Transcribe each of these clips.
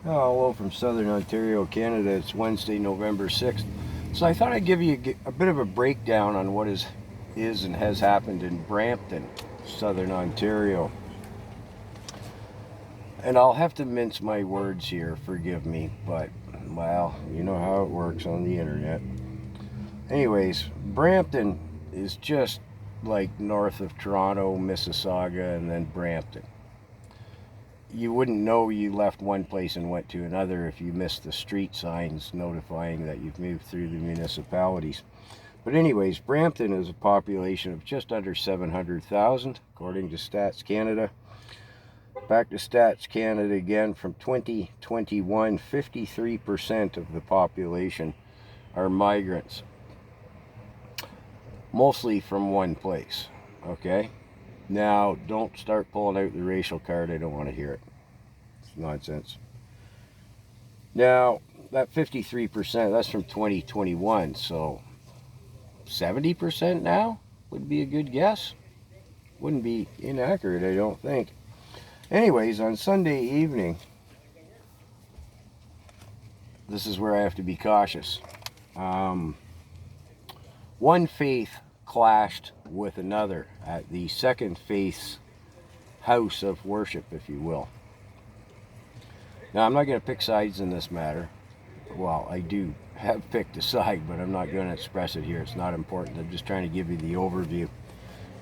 Oh, hello from Southern Ontario, Canada. It's Wednesday, November 6th. So I thought I'd give you a bit of a breakdown on what is and has happened in Brampton, Southern Ontario. And I'll have to mince my words here, forgive me, but, well, you know how it works on the internet. Anyways, Brampton is just like north of Toronto, Mississauga, and then Brampton. You wouldn't know you left one place and went to another if you missed the street signs notifying that you've moved through the municipalities. But anyways, Brampton is a population of just under 700,000, according to Stats Canada. Back to Stats Canada again, from 2021, 53% of the population are migrants, mostly from one place, okay? Now, don't start pulling out the racial card. I don't want to hear it. It's nonsense. Now, that 53%, that's from 2021, so 70% now would be a good guess. Wouldn't be inaccurate, I don't think. Anyways, on Sunday evening, this is where I have to be cautious. One faith clashed with another at the second faith's house of worship, if you will. Now, I'm not going to pick sides in this matter. Well, I do have picked a side, but I'm not going to express it here. It's not important. I'm just trying to give you the overview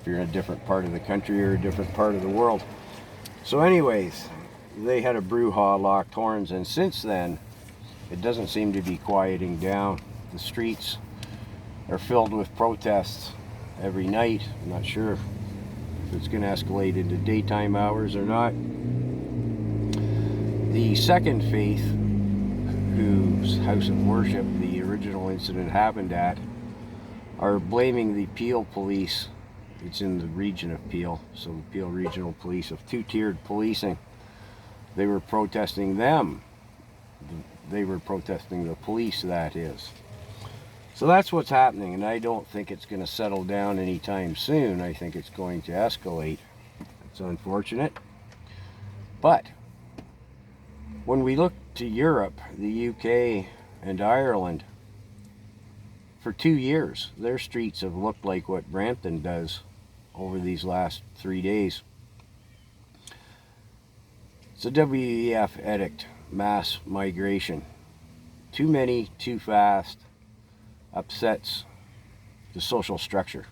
if you're in a different part of the country or a different part of the world. So anyways, they had a brouhaha, locked horns, and since then, it doesn't seem to be quieting down. The streets are filled with protests every night. I'm not sure if it's going to escalate into daytime hours or not. The second faith, whose house of worship the original incident happened at, are blaming the Peel police. It's in the region of Peel, so the Peel Regional Police, of two-tiered policing. They were protesting them. They were protesting the police, that is. So that's what's happening, and I don't think it's going to settle down anytime soon. I think it's going to escalate. It's unfortunate. But when we look to Europe, the UK and Ireland, for 2 years, their streets have looked like what Brampton does over these last 3 days. It's a WEF edict, mass migration. Too many, too fast, upsets the social structure.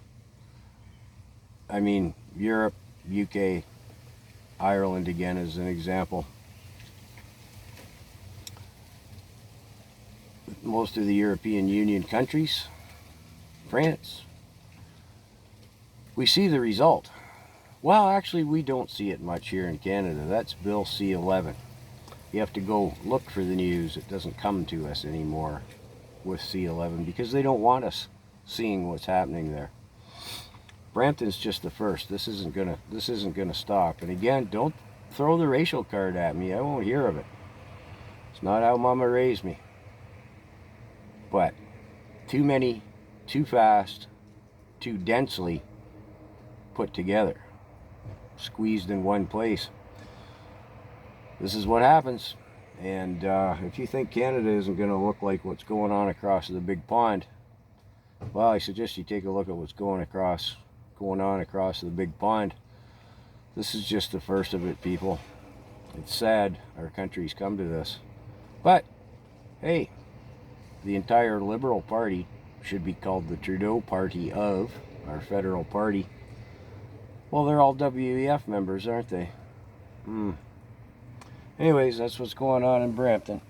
I mean, Europe, UK, Ireland again as an example. Most of the European Union countries, France, we see the result. Well, actually, we don't see it much here in Canada. That's Bill C-11. You have to go look for the news. It doesn't come to us anymore with C-11 because they don't want us seeing what's happening there. Brampton's just the first. This isn't gonna stop. And again, don't throw the racial card at me. I won't hear of it. It's not how Mama raised me. But too many, too fast, too densely put together, squeezed in one place. This is what happens. And if you think Canada isn't going to look like what's going on across the big pond, well, I suggest you take a look at what's going on across the big pond. This is just the first of it, people. It's sad our country's come to this. But, hey, the entire Liberal Party should be called the Trudeau Party of our federal party. Well, they're all WEF members, aren't they? Anyways, that's what's going on in Brampton.